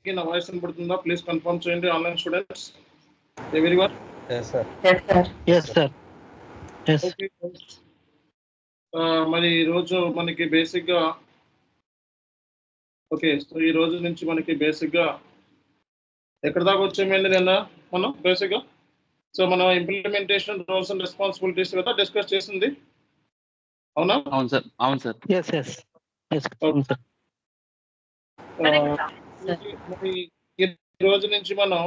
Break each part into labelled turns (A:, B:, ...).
A: నా వాయిస్ వినపడుతుందా? Please confirm చేయండి online students everyone.
B: Yes, sir.
C: Yes, sir. Yes.
A: Okay. మరి ఈరోజు మనకి బేసిక్గా ఓకే, సో ఈ రోజు నుంచి మనకి బేసిక్గా ఎక్కడ దాకా వచ్చామండి నిన్న మనం బేసిక్గా? సో మనం ఇంప్లిమెంటేషన్ రోల్స్ అండ్ రెస్పాన్సిబిలిటీస్ కదా డిస్కస్ చేసింది, అవునా?
D: అవును సార్, అవును సార్.
C: Yes, yes. Yes, అవును సార్.
A: మరి ఈ రోజు నుంచి మనం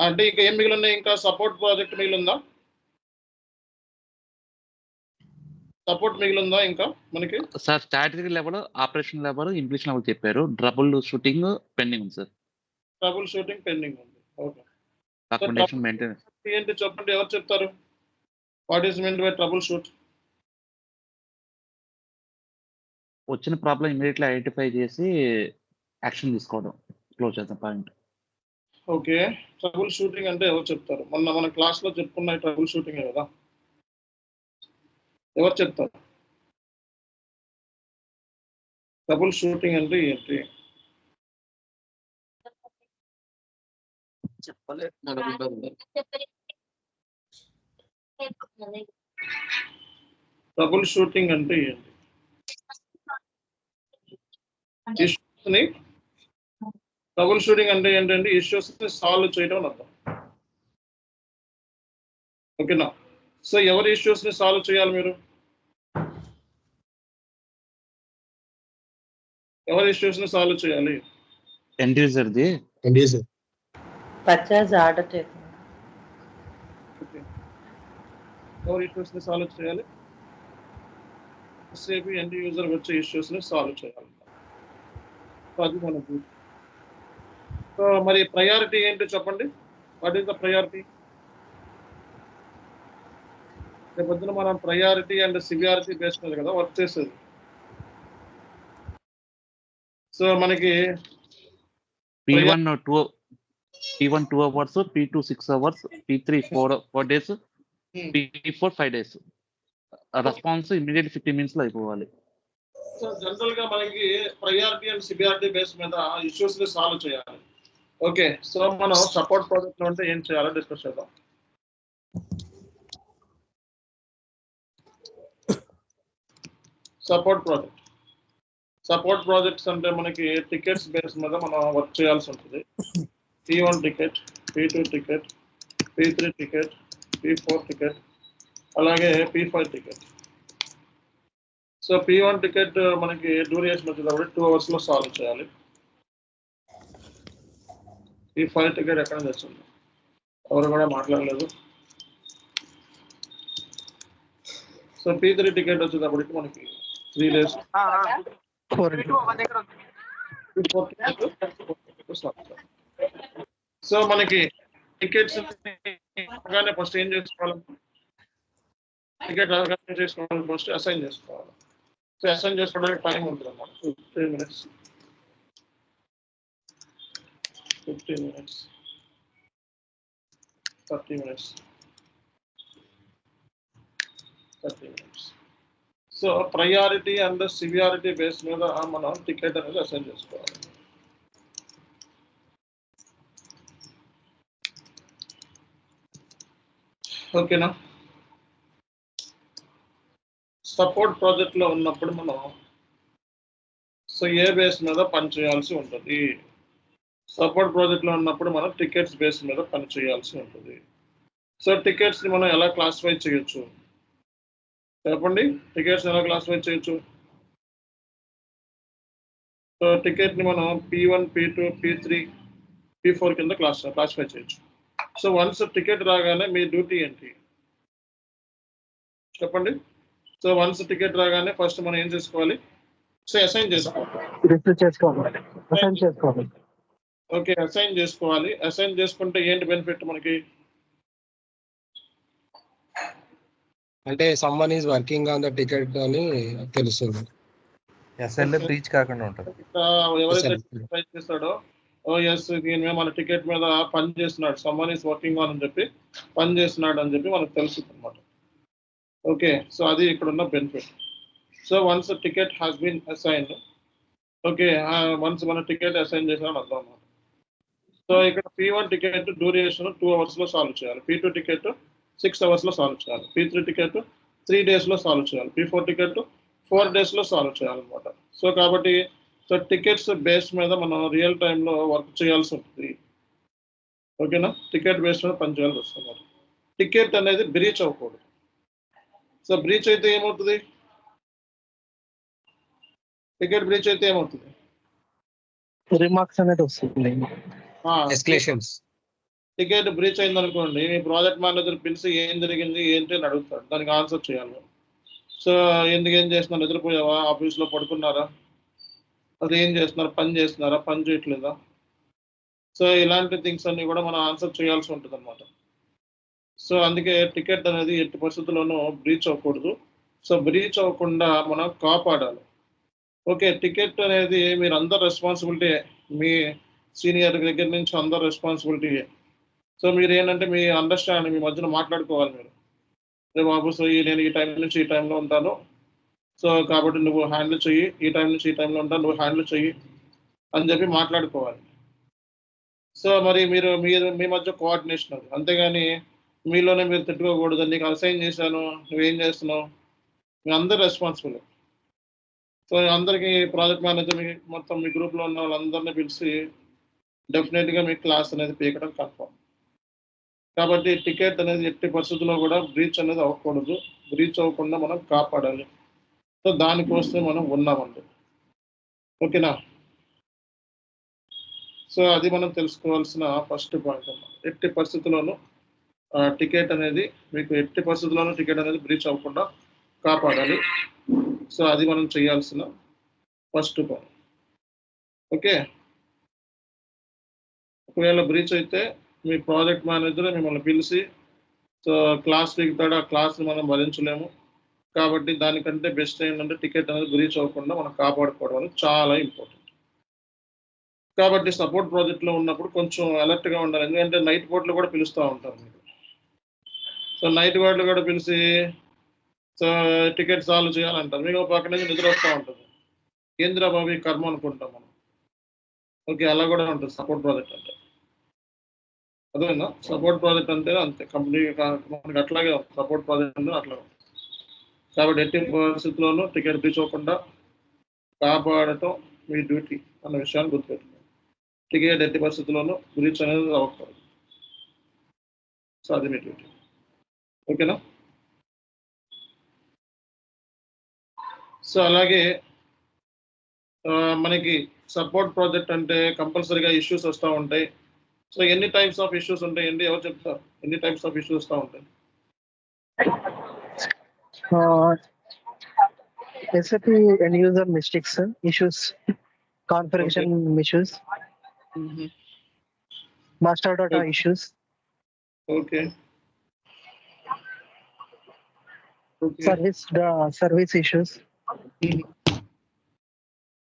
A: అంటే ఇంకా ఏం మిగిలి ఉన్నాయి? ఇంకా సపోర్ట్ ప్రాజెక్ట్ మిగిలిందా? సపోర్ట్ మిగిలిందా ఇంకా మనకి?
D: Sir strategy level, operation level, implementation level చెప్పారు. ట్రబుల్ షూటింగ్ పెండింగ్ ఉంది సార్.
A: ట్రబుల్ షూటింగ్ పెండింగ్ ఉంది. ఓకే.
D: Documentation maintenance.
A: ఏంటి చెప్పండి, ఎవరు చెప్తారు? What is mean by trouble shoot?
D: వచ్చిన ప్రాబ్లం ఇమీడియట్లీ ఐడెంటిఫై చేసి యాక్షన్ తీసుకోవడం, క్లోజ్ చేద్దాం పాయింట్.
A: ఓకే, ట్రబుల్ షూటింగ్ అంటే ఎవరు చెప్తారు? మొన్న మన క్లాస్లో చెప్పుకున్న ట్రబుల్ షూటింగ్ కదా, ఎవరు చెప్తారు? ట్రబుల్ షూటింగ్ అంటే ఏంటి? ట్రబుల్ షూటింగ్ అంటే ఏంటి? ఇష్యూస్ని ట్రబుల్ షూటింగ్ అంటే ఏంటంటే ఇష్యూస్ని సాల్వ్ చేయడం అని అర్థం. ఓకేనా? సో ఎవరి ఇష్యూస్ని సాల్వ్ చేయాలి మీరు? ఎవరి ఇష్యూస్ని సాల్వ్ చేయాలి?
D: ఎండ్ యూజర్ది.
E: పర్చేజ్ ఆర్డర్ చేయండి.
A: ఓకే, ఎవరి ఇష్యూస్ని సాల్వ్ చేయాలి? సేపు ఎండ్ యూజర్ వచ్చే ఇష్యూస్ని సాల్వ్ చేయాలి. సో అది మన డ్యూటీ. సో మరి ప్రయారిటీ ఏంటి చెప్పండి? What is the priority? రేపొద్దున మనం ప్రయారిటీ అండ్ సివియారిటీ బేస్ మీద కదా వర్క్ చేసేది. సో మనకి
D: P1 2 hours, P2 6 hours, P3 4 days, P4 5 days. Response immediate 15 minutes లో అయిపోవాలి.
A: సో జనరల్ గా మనకి ప్రయారిటీ అండ్ సివియారిటీ బేస్ మీద ఇష్యూస్ ని సాల్వ్ చేయాలి. ఓకే, సో మనం సపోర్ట్ ప్రాజెక్ట్ లో అంటే ఏం చేయాలో డిస్కస్ చేద్దాం. సపోర్ట్ ప్రాజెక్ట్స్ అంటే మనకి టికెట్స్ బేస్ మీద మనం వర్క్ చేయాల్సి ఉంటుంది. P1 ticket, P2 ticket, P3 ticket, P4 ticket, అలాగే P5 ticket. So P1 ticket మనకి డ్యూరేషన్ వచ్చేది కాబట్టి 2 hours లో సాల్వ్ చేయాలి. P5 టికెట్ ఎక్కడ తెచ్చింది? ఎవరు కూడా మాట్లాడలేదు. సో P3 టికెట్ వచ్చేటప్పటికి మనకి 3 days. సో మనకి టికెట్స్ రాగానే ఫస్ట్ ఏం చేసుకోవాలి? టికెట్ రాగానే చేసుకోవాలి, ఫస్ట్ అసైన్ చేసుకోవాలి. సో అసైన్ చేసుకోవడానికి టైం ఉంటుంది అన్నమాట. 15 minutes, 15 minutes, 30 minutes, 30 minutes. So priority and severity base మీద మనం టికెట్ అనేది అసైన్ చేసుకోవాలి. ఓకేనా? సపోర్ట్ ప్రాజెక్ట్ లో ఉన్నప్పుడు మనం సో ఏ బేస్ మీద పని చేయాల్సి ఉంటుంది? సపోర్ట్ ప్రాజెక్ట్ లో ఉన్నప్పుడు మనం టికెట్స్ బేస్ మీద పని చేయాల్సి ఉంటుంది. సో టికెట్స్ ని మనం ఎలా క్లాసిఫై చేయొచ్చు చెప్పండి? టికెట్స్ ఎలా క్లాసిఫై చేయొచ్చు? సో టికెట్ ని మనం P1, P2, P3, P4 కింద క్లాసిఫై చేయొచ్చు. సో వన్స్ టికెట్ రాగానే మీ డ్యూటీ ఏంటి చెప్పండి? సో వన్స్ టికెట్ రాగానే ఫస్ట్ మనం ఏం చేసుకోవాలి? సో అసైన్ చేసుకోవాలి. ఓకే, అసైన్ చేసుకోవాలి. అసైన్ చేసుకుంటే ఏంటి బెనిఫిట్ మనకి?
B: అంటే someone is working on the ticket అని తెలుస్తుంది.
F: ఎస్ఎల్ఏ బ్రీచ్ కాకుండా ఉంటుంది.
A: ఎవరైతే ట్రై చేస్తాడో దీని మీద మన టికెట్ మీద పని చేస్తున్నాడు, సమ్మన్ ఈస్ వర్కింగ్ ఆన్ అని చెప్పి పని చేస్తున్నాడు అని చెప్పి మనకు తెలుస్తుంది అనమాట. ఓకే, సో అది ఇక్కడ ఉన్న benefit. So once ticket has been assigned, okay once మన టికెట్ అసైన్ చేసామని అర్థం అన్నమాట. సో ఇక్కడ P1 టికెట్ డ్యూరేషన్ 2 అవర్స్లో సాల్వ్ చేయాలి, P2 టికెట్ 6 అవర్స్లో సాల్వ్ చేయాలి, P3 టికెట్ 3 డేస్లో సాల్వ్ చేయాలి, P4 టికెట్ 4 డేస్లో సాల్వ్ చేయాలన్నమాట. సో కాబట్టి టికెట్స్ బేస్ మీద మనం రియల్ టైంలో వర్క్ చేయాల్సి ఉంటుంది. ఓకేనా, టికెట్ బేస్ మీద పనిచేయాల్సి వస్తుంది. టికెట్ అనేది బ్రీచ్ అవ్వకూడదు. సో బ్రీచ్ అయితే ఏమవుతుంది, టికెట్ బ్రీచ్ అయితే ఏమవుతుంది,
C: రిమార్క్స్ అనేది వస్తుంది.
B: ఎస్కలేషన్స్.
A: టికెట్ బ్రీచ్ అయింది అనుకోండి, మీ ప్రాజెక్ట్ మేనేజర్ పిలిచి ఏం జరిగింది ఏంటి అని అడుగుతాడు, దానికి ఆన్సర్ చేయాలి. సో ఎందుకు ఏం చేస్తున్నారు, నిద్రపోయావా, ఆఫీస్లో పడుకున్నారా, అది ఏం చేస్తున్నారు, పని చేస్తున్నారా, పని చేయట్లేదా, సో ఇలాంటి థింగ్స్ అన్ని కూడా మనం ఆన్సర్ చేయాల్సి ఉంటుంది అనమాట. సో అందుకే టికెట్ అనేది ఎట్టి పరిస్థితుల్లోనూ బ్రీచ్ అవ్వకూడదు. సో బ్రీచ్ అవ్వకుండా మనం కాపాడాలి. ఓకే, టికెట్ అనేది మీరు అందరు రెస్పాన్సిబిలిటీ, మీ సీనియర్ దగ్గర నుంచి అందరు రెస్పాన్సిబిలిటీ. సో మీరు ఏంటంటే మీ అండర్స్టాండింగ్ మీ మధ్యన మాట్లాడుకోవాలి. మీరు రే బాబు, సో నేను ఈ టైం నుంచి ఈ టైంలో ఉంటాను, సో కాబట్టి నువ్వు హ్యాండిల్ చెయ్యి, ఈ టైం నుంచి ఈ టైంలో ఉంటాను, నువ్వు హ్యాండిల్ చెయ్యి అని చెప్పి మాట్లాడుకోవాలి. సో మరి మీరు మీ మధ్య కోఆర్డినేషన్ అది, అంతేగాని మీలోనే మీరు తిట్టుకోకూడదు. నీకు అసైన్ చేశాను, నువ్వేం చేస్తున్నావు, మీ అందరు రెస్పాన్సిబుల్. సో అందరికీ ప్రాజెక్ట్ మేనేజర్ మొత్తం మీ గ్రూప్లో ఉన్న వాళ్ళందరినీ పిలిచి డెఫినెట్గా మీ క్లాస్ అనేది పీకడం కన్ఫర్మ్. కాబట్టి టికెట్ అనేది ఎట్టి పరిస్థితుల్లో కూడా బ్రీచ్ అనేది అవ్వకూడదు, బ్రీచ్ అవ్వకుండా మనం కాపాడాలి. సో దానికోసమే మనం ఉన్నామండి. ఓకేనా, సో అది మనం తెలుసుకోవాల్సిన ఫస్ట్ పాయింట్ అన్నమాట. ఎట్టి పరిస్థితుల్లోనూ టికెట్ అనేది మీకు ఎట్టి పరిస్థితుల్లోనూ టికెట్ అనేది బ్రీచ్ అవ్వకుండా కాపాడాలి. సో అది మనం చేయాల్సిన ఫస్ట్ పాయింట్. ఓకే, ఒకవేళ బ్రీచ్ అయితే మీ ప్రాజెక్ట్ మేనేజర్ మిమ్మల్ని పిలిచి సో క్లాస్ దిగుతాడు, ఆ క్లాస్ని మనం భరించలేము. కాబట్టి దానికంటే బెస్ట్ ఏంటంటే టికెట్ అనేది బ్రీచ్ అవ్వకుండా మనం కాపాడుకోవడం అనేది చాలా ఇంపార్టెంట్. కాబట్టి సపోర్ట్ ప్రాజెక్ట్లో ఉన్నప్పుడు కొంచెం అలర్ట్గా ఉండాలి. ఎందుకంటే నైట్ బోర్డులు కూడా పిలుస్తూ ఉంటారు మీకు. సో నైట్ బోర్డులు కూడా పిలిచి సో టికెట్ సాల్వ్ చేయాలంటారు, మీకు పక్క నుంచి నిద్ర వస్తూ ఉంటుంది. కేంద్ర బాబు కర్మ అనుకుంటాం మనం. ఓకే, అలా కూడా ఉంటుంది సపోర్ట్ ప్రాజెక్ట్ అంటే. అదేనా, సపోర్ట్ ప్రాజెక్ట్ అంటే అంతే, కంపెనీ మనకి అట్లాగే సపోర్ట్ ప్రాజెక్ట్ అంటే అట్లాగే. కాబట్టి ఎట్టి పరిస్థితుల్లోనూ టికెట్ బ్రీచ్ అవ్వకుండా కాపాడటం మీ డ్యూటీ అన్న విషయాన్ని గుర్తుపెట్టుకోండి. టికెట్ ఎట్టి పరిస్థితుల్లోనూ బ్రీచ్ అనేది అవ్వకూడదు. సో అది మీ డ్యూటీ. ఓకేనా, సో అలాగే మనకి సపోర్ట్ ప్రాజెక్ట్ అంటే కంపల్సరీగా ఇష్యూస్ వస్తూ ఉంటాయి. సో ఎన్ని టైప్స్ ఆఫ్ ఇష్యూస్ ఉంటాయండి, ఎవరు చెప్తారు, ఎన్ని టైప్స్ ఆఫ్ ఇష్యూస్ వస్తూ ఉంటాయి?
C: SAP end user mistakes, issues, configuration issues, master data issues.
A: Okay,
C: Service issues.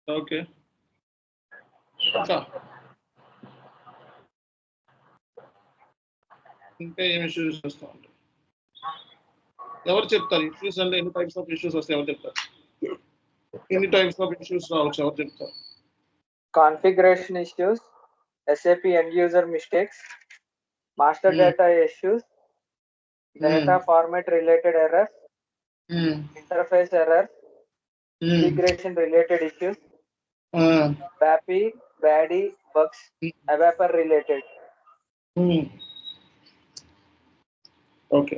A: Okay, ఇంకా ఏం ఇష్యూస్ వస్తూ ఉంటాయి, ఎవరు చెప్తారు? ఇష్యూస్ అంటే ఎన్ని టైప్స్ ఆఫ్ ఇష్యూస్ వస్తాయి, ఎవరు చెప్తారు? ఎన్ని టైప్స్ ఆఫ్ ఇష్యూస్ రావచ్చు, ఎవరు చెప్తారు?
E: Configuration issues, SAP end user mistakes, master data issues, data format related errors, interface errors, integration related issues, BAPI, BADI, bugs, ABAPR related.
A: Okay,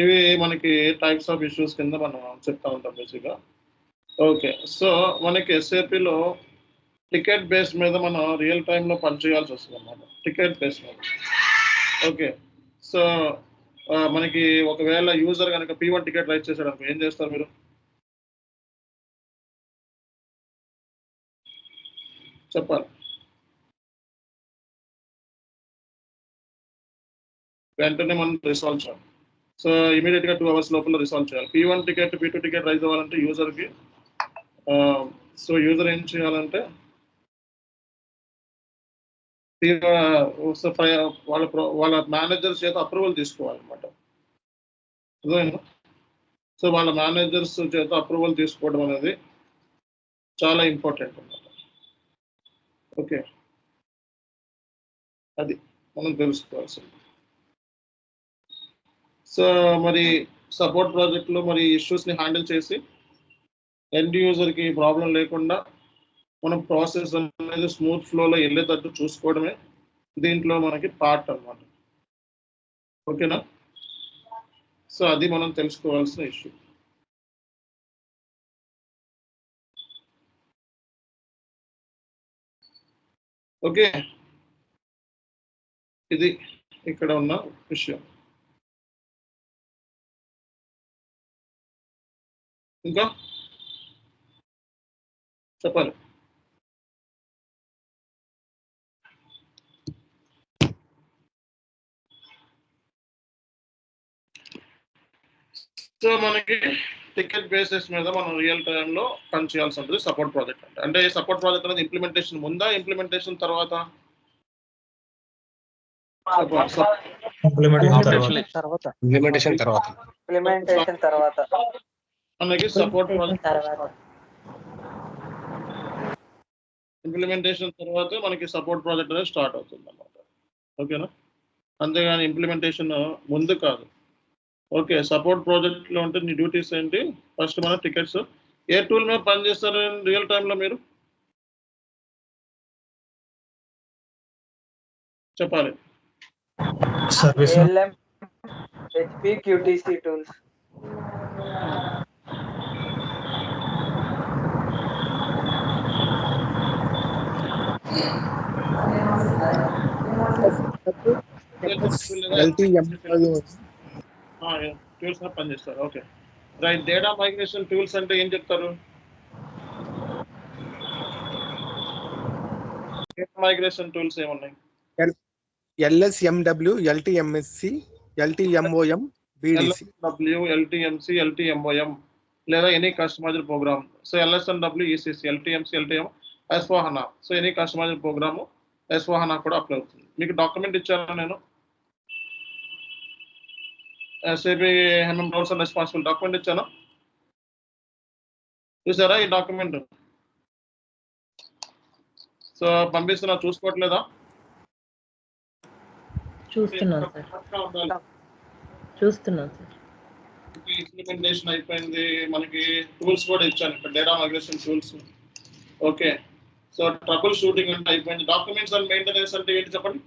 A: ఇవి మనకి టైప్స్ ఆఫ్ ఇష్యూస్ కింద మనం చెప్తా ఉంటాం బేసిక్గా. ఓకే, సో మనకి ఎస్ఏపిలో టికెట్ బేస్ మీద మనం రియల్ టైంలో పనిచేయాల్సి వస్తుంది అన్నమాట, టికెట్ బేస్ మీద. ఓకే, సో మనకి ఒకవేళ యూజర్ కనుక P1 టికెట్ రైట్ చేశాడు అనుకో, ఏం చేస్తారు మీరు? చెప్పాలి. వెంటనే మనం రిసాల్వ్ చేయాలి. సో ఇమీడియట్గా 2 అవర్స్ లోపల రిసాల్వ్ చేయాలి. P1 ticket P2 ticket rise అవ్వాలంటే యూజర్కి సో యూజర్ ఏం చేయాలంటే వాళ్ళ మేనేజర్స్ చేత అప్రూవల్ తీసుకోవాలన్నమాట. అదేనా, సో వాళ్ళ మేనేజర్స్ చేత అప్రూవల్ తీసుకోవడం అనేది చాలా ఇంపార్టెంట్ అన్నమాట. ఓకే, అది మనం తెలుసుకోవాల్సింది. సో మరి సపోర్ట్ ప్రాజెక్ట్లో మరి ఇష్యూస్ని హ్యాండిల్ చేసి ఎండ్ యూజర్కి ప్రాబ్లం లేకుండా మనం ప్రాసెస్ అనేది స్మూత్ ఫ్లోలో వెళ్ళేటట్టు చూసుకోవడమే దీంట్లో మనకి పార్ట్ అన్నమాట. ఓకేనా? సో అది మనం తెలుసుకోవాల్సిన ఇష్యూ. ఓకే, ఇది ఇక్కడ ఉన్న విషయం. ఇంకా చెప్పాలి. సో మనకి టికెట్ బేసిస్ మీద మనం రియల్ టైంలో పని చేయాల్సి ఉంటుంది సపోర్ట్ ప్రాజెక్ట్ అంటే సపోర్ట్ ప్రాజెక్ట్ అనేది ఇంప్లిమెంటేషన్ ముందా ఇంప్లిమెంటేషన్ తర్వాత?
B: ఇంప్లిమెంటేషన్ తర్వాత
A: మనకి సపోర్ట్ ఇంప్లిమెంటేషన్ తర్వాత మనకి సపోర్ట్ ప్రాజెక్ట్ అనేది స్టార్ట్ అవుతుంది అన్నమాట. ఓకేనా? అంతేగాని ఇంప్లిమెంటేషన్ ముందు కాదు. ఓకే, సపోర్ట్ ప్రాజెక్ట్లో ఉంటే నీ డ్యూటీస్ ఏంటి? ఫస్ట్ మన టికెట్స్ ఏ టూల్ మీద పని చేస్తారు రియల్ టైంలో మీరు చెప్పాలి.
E: ALM, HP, QTC tools.
A: Tools మీద పని చేస్తారు. Okay right. Data migration tools అంటే ఏం చెప్తారు? డేటా మైగ్రేషన్ టూల్స్ ఏమున్నాయి?
G: LSMW, LTMSC, LTMOM, BDC.
A: LSMW, LTMC, LTMOM లేదా any customized program. So LSMW, ECC, LTMC, LTM, S/4HANA. So any customized program S/4HANA కూడా apply అవుతుంది. మీకు డాక్యుమెంట్ ఇచ్చాను నేను, SAP MM roles and responsible document ఇచ్చాను. చూసారా ఈ డాక్యుమెంట్? సో పంపిస్తున్నా, చూసుకోవట్లేదా?
H: చూస్తున్నాను సార్.
A: ఇంప్లిమెంటేషన్ అయిపోయింది. మనకి టూల్స్ కూడా ఇచ్చాను ఇక్కడ, data migration tools. Okay, so trouble shooting అంటే అయిపోయింది. డాక్యుమెంట్స్ అండ్ మెయింటెనెన్స్ అంటే ఏంటి చెప్పండి?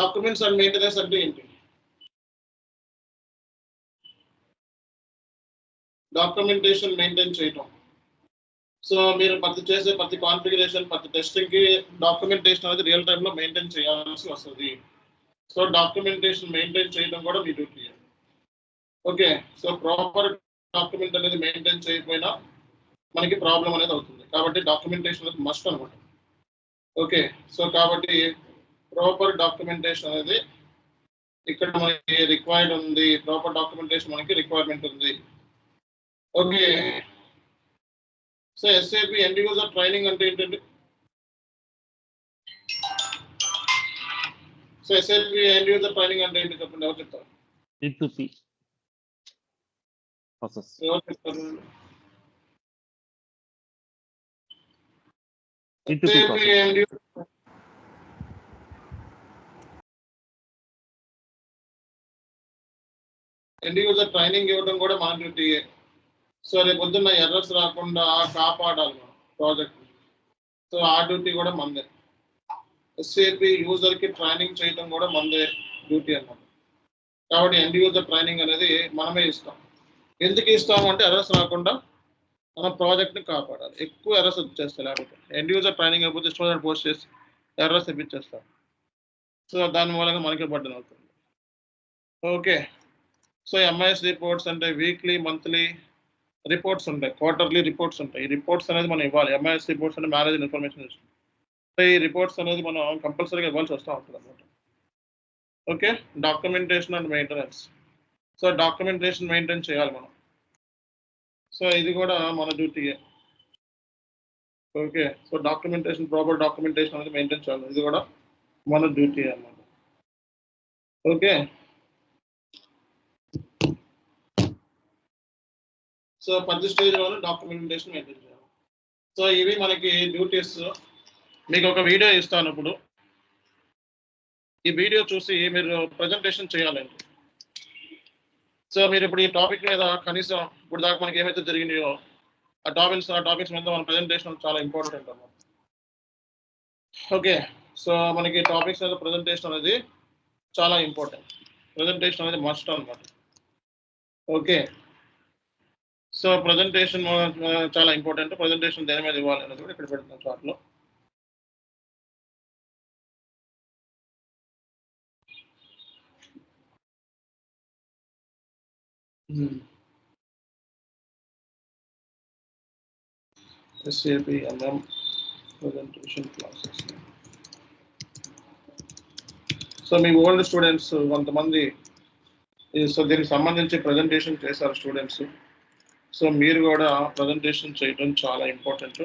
A: డాక్యుమెంట్స్ అండ్ మెయింటెనెన్స్ అంటే ఏంటి? డాక్యుమెంటేషన్ మెయింటైన్ చేయటం. సో మీరు చేసే ప్రతి కాన్ఫిగరేషన్, ప్రతి టెస్టింగ్కి డాక్యుమెంటేషన్ అనేది రియల్ టైంలో మెయింటైన్ చేయాల్సి వస్తుంది. సో డాక్యుమెంటేషన్ మెయింటైన్ చేయడం కూడా మీ duty. Okay, so proper document అనేది మెయింటైన్ చేయకపోయినా మనకి ప్రాబ్లం అనేది అవుతుంది. కాబట్టి డాక్యుమెంటేషన్ అనేది మస్ట్ అనమాట. ఓకే, సో కాబట్టి ప్రాపర్ డాక్యుమెంటేషన్ అనేది ఇక్కడ మనకి రిక్వైర్డ్ ఉంది. ప్రాపర్ డాక్యుమెంటేషన్ మనకి రిక్వైర్మెంట్ ఉంది. Okay, so SAP end user training అంటే ఏంటండి? So SAP end user training అంటే ఏంటి చెప్పండి, ఎవరు చెప్తారు?
D: P2P process.
A: ఎవరు చెప్తారు?
D: P2P
A: SAP
D: process.
A: End user training ఇవ్వడం కూడా మన డ్యూటీయే. సో రేపు పొద్దున్న ఎర్రర్స్ రాకుండా కాపాడాలి మనం ప్రాజెక్ట్. సో ఆ డ్యూటీ కూడా మందే. SAP యూజర్కి ట్రైనింగ్ చేయడం కూడా మందే డ్యూటీ అన్నమాట. కాబట్టి ఎండ్ యూజర్ ట్రైనింగ్ అనేది మనమే ఇస్తాం. ఎందుకు ఇస్తాము అంటే ఎర్రర్స్ రాకుండా మన ప్రాజెక్ట్ని కాపాడాలి. ఎక్కువ ఎర్రర్స్ వచ్చేస్తాయి లేకపోతే. ఎండ్ యూజర్ ట్రైనింగ్ అయిపోతే స్టూడెంట్ పోస్ట్ చేసి ఎర్రర్స్ తెప్పించేస్తాం. సో దాని మూలంగా మనకే బర్డెన్ అవుతుంది. ఓకే, సో MIS రిపోర్ట్స్ అంటే వీక్లీ, మంత్లీ రిపోర్ట్స్ ఉంటాయి, క్వార్టర్లీ రిపోర్ట్స్ ఉంటాయి. ఈ రిపోర్ట్స్ అనేది మనం ఇవ్వాలి. MIS రిపోర్ట్స్ అంటే మేనేజ్ ఇన్ఫర్మేషన్ సిస్టమ్. సో ఈ రిపోర్ట్స్ అనేది మనం కంపల్సరీగా ఇవ్వాల్సి వస్తూ ఉంటుంది అన్నమాట. Okay, documentation and maintenance. So documentation maintain చేయాలి మనం. సో ఇది కూడా మన డ్యూటీయే. Okay, so documentation, proper documentation అనేది మెయింటైన్ చేయాలి. ఇది కూడా మన డ్యూటీ అన్నమాట. ఓకే, సో ప్రతి స్టేజ్లోనే డాక్యుమెంటేషన్ మెయింటైన్ చేయాలి. సో ఇవి మనకి డ్యూటీస్. మీకు ఒక వీడియో ఇస్తాను ఇప్పుడు. ఈ వీడియో చూసి మీరు ప్రజెంటేషన్ చేయాలండి. సో మీరు ఇప్పుడు ఈ టాపిక్ మీద కనీసం ఇప్పుడు దాకా మనకి ఏమైతే జరిగినాయో ఆ టాపిక్స్ మీద మన ప్రజెంటేషన్ చాలా ఇంపార్టెంట్ అన్నమాట. ఓకే, సో మనకి టాపిక్స్ మీద ప్రజెంటేషన్ అనేది చాలా ఇంపార్టెంట్. ప్రజెంటేషన్ అనేది మస్ట్ అన్నమాట. ఓకే, సో ప్రజెంటేషన్ చాలా ఇంపార్టెంట్. ప్రజెంటేషన్ దేని మీద ఇవ్వాలి అనేది కూడా ఇక్కడ పెడుతున్నాం చార్ట్లో. SAP MM presentation classes. So మీ ఓల్డ్ స్టూడెంట్స్ కొంతమంది సో దీనికి సంబంధించి ప్రజెంటేషన్ చేశారు స్టూడెంట్స్. సో మీరు కూడా ప్రజెంటేషన్ చేయడం చాలా ఇంపార్టెంట్.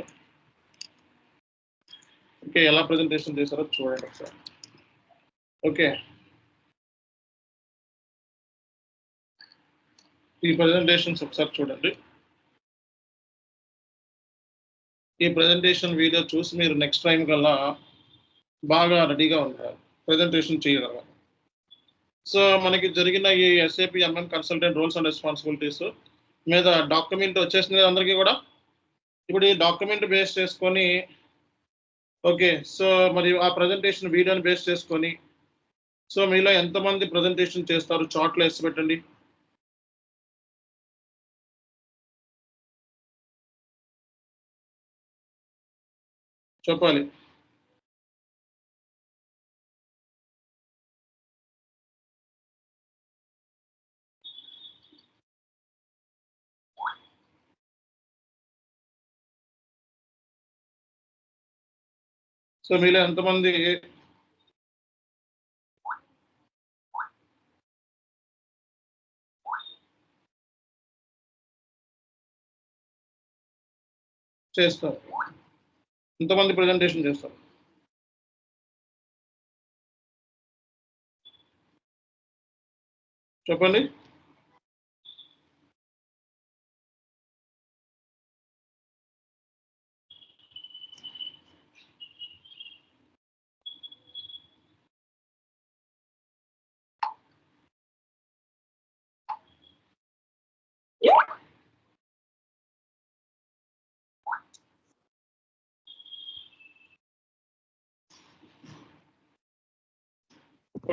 A: ఓకే, ఎలా ప్రజెంటేషన్ చేశారో చూడండి ఒకసారి. ఓకే, ఈ ప్రజెంటేషన్స్ ఒకసారి చూడండి. ఈ ప్రజెంటేషన్ వీడియో చూసి మీరు నెక్స్ట్ టైం కల్లా బాగా రెడీగా ఉండాలి, ప్రజెంటేషన్ చేయగలగాలి. సో మనకి జరిగిన ఈ SAP MM consultant roles and responsibilities మీద డాక్యుమెంట్ వచ్చేసింది అందరికీ కూడా. ఇప్పుడు ఈ డాక్యుమెంట్ బేస్ చేసుకొని ఓకే, సో మరి ఆ ప్రజెంటేషన్ వీడియోని బేస్ చేసుకొని సో మీలో ఎంతమంది ప్రజెంటేషన్ చేస్తారు చార్ట్లో వేసి పెట్టండి. చెప్పాలి. సో మీలో ఎంతమంది చేస్తారు, ఎంతమంది ప్రజెంటేషన్ చేస్తారు? చెప్పండి.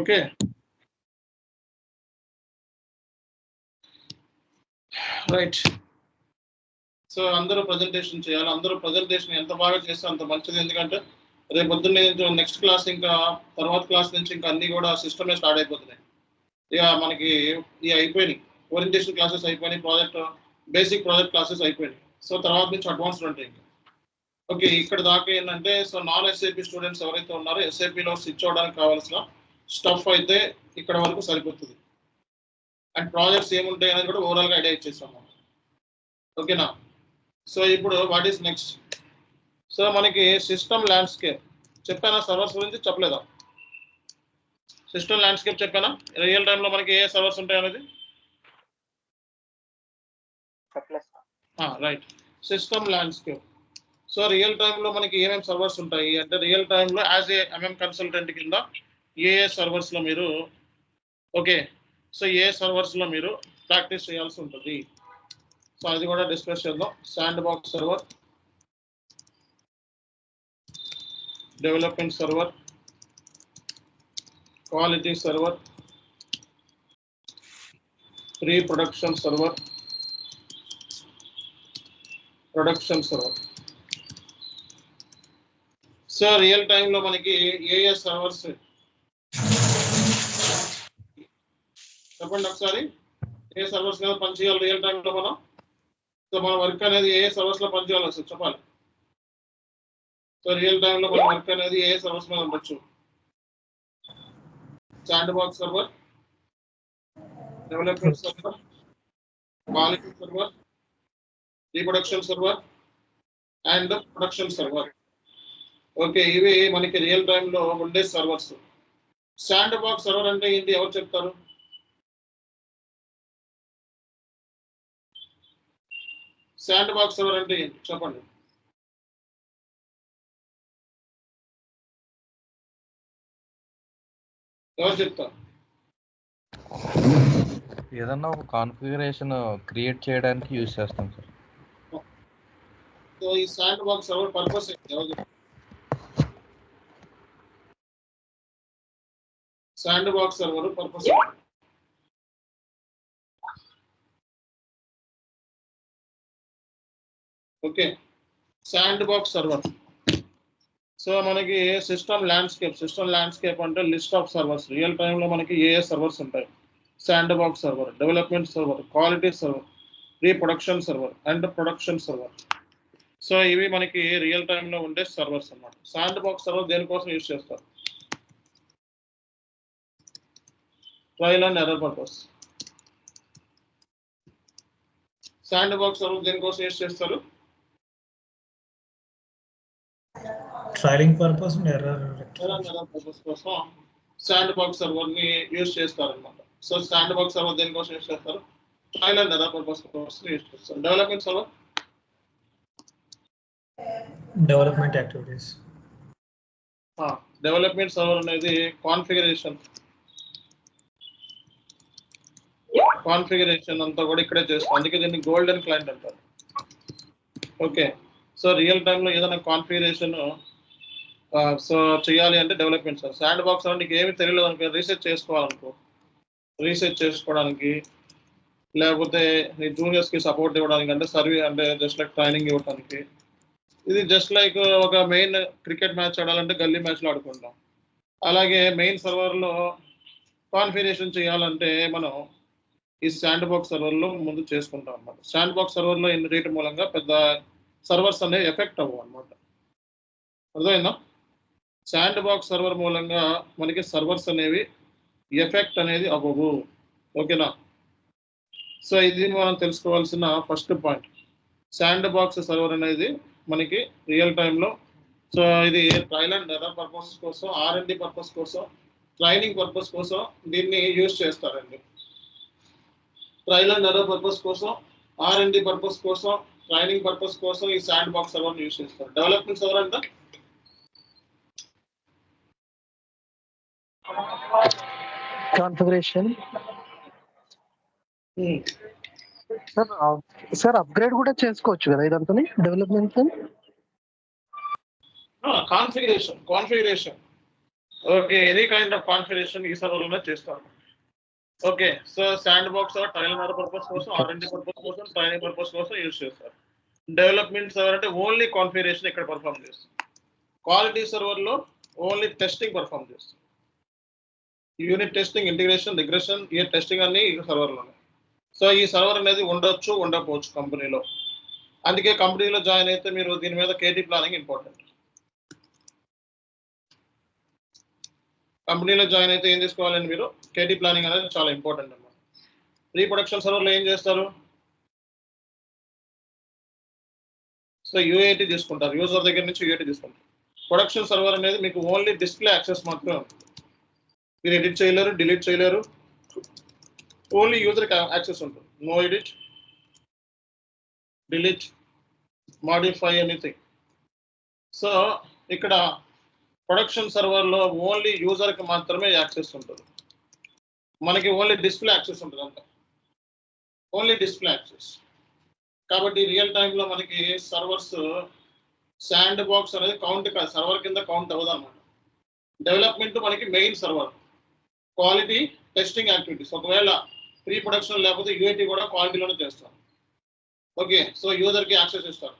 A: Okay, right. సో అందరూ ప్రజెంటేషన్ చేయాలి. అందరూ ప్రజెంటేషన్ ఎంత బాగా చేస్తే అంత మంచిది. ఎందుకంటే రేపు పొద్దున్నే నెక్స్ట్ క్లాస్ ఇంకా తర్వాత క్లాస్ నుంచి ఇంకా అన్ని కూడా సిస్టమే స్టార్ట్ అయిపోతున్నాయి. ఇక మనకి ఇక అయిపోయినాయి, ఓరియంటేషన్ క్లాసెస్ అయిపోయినాయి, బేసిక్ ప్రాజెక్ట్ క్లాసెస్ అయిపోయినాయి. సో తర్వాత నుంచి అడ్వాన్స్డ్ ఉంటాయి. ఓకే, ఇక్కడ దాకా ఏంటంటే సో నాన్ SAP స్టూడెంట్స్ ఎవరైతే ఉన్నారో SAPలో స్విచ్ అవ్వడానికి కావాల్సిన స్టఫ్ అయితే ఇక్కడ వరకు సరిపోతుంది. అండ్ ప్రాజెక్ట్స్ ఏముంటాయి అనేది కూడా ఓవరాల్గా ఐడియా ఇచ్చేస్తాం మనం. ఓకేనా? సో ఇప్పుడు వాట్ ఈస్ నెక్స్ట్? సో మనకి సిస్టమ్ ల్యాండ్స్కేప్ చెప్పానా? సర్వర్స్ గురించి చెప్పలేదా? సిస్టమ్ ల్యాండ్స్కేప్ చెప్పానా? రియల్ టైంలో మనకి ఏ సర్వర్స్ ఉంటాయి అనేది right. System landscape. So real టైంలో మనకి ఏమేమి సర్వర్స్ ఉంటాయి అంటే రియల్ టైంలో యాజ్ ఏ MM కన్సల్టెంట్ కింద ఏ సర్వర్స్లో మీరు ఓకే సో ఏ సర్వర్స్లో మీరు ప్రాక్టీస్ చేయాల్సి ఉంటుంది. సో అది కూడా డిస్కస్ చేద్దాం. Sand box server, development server, quality server, pre production server, production server. So real టైంలో మనకి ఏ సర్వర్స్ చెప్పండి ఒకసారి. ఏ సర్వర్స్ మీద పనిచేయాలి రియల్ టైంలో మనం? సో మన వర్క్ అనేది ఏ సర్వర్స్ లో పనిచేయాలి సార్ చెప్పాలి. సో రియల్ టైంలో మన వర్క్ అనేది ఏ సర్వర్స్ మీద ఉండొచ్చు? Sand box server, development server, quality server, reproduction server and production server. Okay, ఇవి మనకి రియల్ టైంలో ఉండే సర్వర్స్. శాండ్ బాక్స్ సర్వర్ అంటే ఏంటి ఎవరు చెప్తారు? శాండ్ బాక్స్ సర్వర్ అంటే ఏంటి చెప్పండి. ఎవరు చెప్తారు?
F: ఏదన్నా ఒక కాన్ఫిగరేషన్ క్రియేట్ చేయడానికి యూజ్ చేస్తాం సార్.
A: సో ఈ శాండ్ బాక్స్ సర్వర్ పర్పస్ ఏంటి? ఎవరు చెప్తారు? Sand box server purpose okay. Sand box server so మనకి సిస్టమ్ ల్యాండ్స్కేప్ అంటే లిస్ట్ ఆఫ్ సర్వర్స్. రియల్ టైంలో మనకి ఏ సర్వర్స్ ఉంటాయి? Sand box server, development server, quality server, production server and production server. So ఇవి మనకి రియల్ టైంలో ఉండే సర్వర్స్ అన్నమాట. శాండ్ బాక్స్ సర్వర్ దేనికోసం యూజ్ చేస్తారు? Trial and error purpose. Sand box server దేనికోసం యూజ్ చేస్తారు?
H: Trailing purpose and error
A: purpose కోసం శాండ్ బాక్స్ సర్వర్ ని యూజ్ చేస్తారు అనమాట. సో శాండ్ బాక్స్ సర్వర్ దేనికోసం యూజ్ చేస్తారు? ట్రయల్ అండ్ ఎర్రర్ పర్పస్ కోసం యూజ్ చేస్తారు. Development server
H: development activities.
A: Development server అనేది కాన్ఫిగరేషన్ అంతా కూడా ఇక్కడే చేస్తాం. అందుకే దీన్ని గోల్డెన్ క్లయింట్ అంటారు. ఓకే. సో రియల్ టైంలో ఏదైనా కాన్ఫిగరేషన్ సో చేయాలి అంటే డెవలప్మెంట్ సర్వర్. శాండ్ బాక్స్ అంటే నీకు ఏమి తెలియలేదు అనుకో, రీసెర్చ్ చేసుకోవడానికి లేకపోతే నీ జూనియర్స్కి సపోర్ట్ ఇవ్వడానికి, అంటే సర్వే అంటే జస్ట్ లైక్ ట్రైనింగ్ ఇవ్వడానికి. ఇది జస్ట్ లైక్ ఒక మెయిన్ క్రికెట్ మ్యాచ్ ఆడాలంటే గల్లీ మ్యాచ్లో ఆడుకుంటాం. అలాగే మెయిన్ సర్వర్లో కాన్ఫిగరేషన్ చేయాలంటే మనం ఈ శాండ్ బాక్స్ సర్వర్లో ముందు చేసుకుంటాం అన్నమాట. శాండ్ బాక్స్ సర్వర్లో ఎన్ని రేటు మూలంగా పెద్ద సర్వర్స్ అనేవి ఎఫెక్ట్ అవ్వవు అనమాట. అర్థమైందా? శాండ్ బాక్స్ సర్వర్ మూలంగా మనకి సర్వర్స్ అనేవి ఎఫెక్ట్ అనేది అవ్వవు. ఓకేనా? సో ఇది మనం తెలుసుకోవాల్సిన first point. Sand box server అనేది మనకి రియల్ టైంలో సో ఇది ట్రయల్ అండ్ ఎర్రర్ పర్పస్ కోసం, R&D పర్పస్ కోసం, ట్రైనింగ్ పర్పస్ కోసం దీన్ని యూజ్ చేస్తారండి. ట్రయల్ అండ్ ఎర్రర్ పర్పస్ కోసం, R&D పర్పస్ కోసం, ట్రైనింగ్ పర్పస్ కోసం ఈ శాండ్ బాక్స్ సర్వర్ యూజ్ చేస్తారు. డెవలప్మెంట్ సర్వర్ అంటే
C: కాన్ఫిగరేషన్. సార్ అప్గ్రేడ్ కూడా చేసుకోవచ్చు కదా ఇదంతా development.
A: Configuration okay. Any kind of configuration ఈ సర్వర్లోనే చేస్తారు. Okay. So sand box server trial and error purpose కోసం, R&D పర్పస్ కోసం, ట్రైనింగ్ పర్పస్ కోసం యూజ్ చేస్తారు. డెవలప్మెంట్ సర్వర్ అంటే ఓన్లీ కాన్ఫిగరేషన్ ఇక్కడ పర్ఫామ్ చేస్తుంది. క్వాలిటీ సర్వర్లో ఓన్లీ టెస్టింగ్ పర్ఫామ్ చేస్తుంది. యూనిట్ టెస్టింగ్, ఇంటిగ్రేషన్, రిగ్రెషన్, ఈ టెస్టింగ్ అన్ని ఈ సర్వర్లోనే. సో ఈ సర్వర్ అనేది ఉండొచ్చు, ఉండకపోవచ్చు కంపెనీలో. అందుకే కంపెనీలో జాయిన్ అయితే మీరు దీని మీద KT ప్లానింగ్ ఇంపార్టెంట్. కంపెనీలో జాయిన్ అయితే ఏం తీసుకోవాలండి మీరు? KT ప్లానింగ్ అనేది చాలా ఇంపార్టెంట్ అన్నమాట. ప్రొడక్షన్ సర్వర్లో ఏం చేస్తారు? సో UAT తీసుకుంటారు, యూజర్ దగ్గర నుంచి UAT తీసుకుంటారు. ప్రొడక్షన్ సర్వర్ అనేది మీకు ఓన్లీ డిస్ప్లే యాక్సెస్ మాత్రమే ఉంటుంది. మీరు ఎడిట్ చేయలేరు, డిలీట్ చేయలేరు, ఓన్లీ యూజర్కి యాక్సెస్ ఉంటుంది. No edit, delete, modify anything. So ఇక్కడ ప్రొడక్షన్ సర్వర్లో ఓన్లీ యూజర్కి మాత్రమే యాక్సెస్ ఉంటుంది. మనకి ఓన్లీ డిస్ప్లే యాక్సెస్ ఉంటుంది అంతే, ఓన్లీ డిస్ప్లే యాక్సెస్. కాబట్టి రియల్ టైంలో మనకి సర్వర్స్ శాండ్ బాక్స్ అనేది కౌంట్ కాదు, సర్వర్ కింద కౌంట్ అవ్వదు అన్నమాట. డెవలప్మెంట్ మనకి main server, quality testing activities. ఒకవేళ ప్రొడక్షన్ లేకపోతే UAT కూడా క్వాలిటీలోనే చేస్తాం. ఓకే. సో యూజర్కి యాక్సెస్ ఇస్తారు.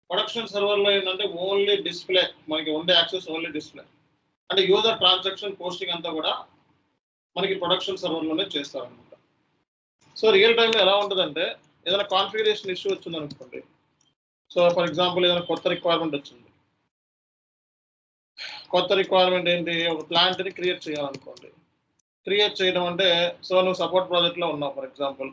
A: ప్రొడక్షన్ సర్వర్లో ఏంటంటే ఓన్లీ డిస్ప్లే, మనకి ఉండే యాక్సెస్ ఓన్లీ డిస్ప్లే. అంటే యూజర్ ట్రాన్సాక్షన్ పోస్టింగ్ అంతా కూడా మనకి ప్రొడక్షన్ సర్వర్లోనే చేస్తారనమాట. సో రియల్ టైంలో ఎలా ఉంటుందంటే ఏదైనా కాన్ఫిగరేషన్ ఇష్యూ వచ్చింది అనుకోండి. సో ఫర్ ఎగ్జాంపుల్ ఏదైనా కొత్త రిక్వైర్మెంట్ వచ్చింది. కొత్త రిక్వైర్మెంట్ ఏంటి? ఒక ప్లాంట్ని క్రియేట్ చేయాలనుకోండి. క్రియేట్ చేయడం అంటే సో నువ్వు సపోర్ట్ ప్రాజెక్ట్లో ఉన్నావు, ఫర్ ఎగ్జాంపుల్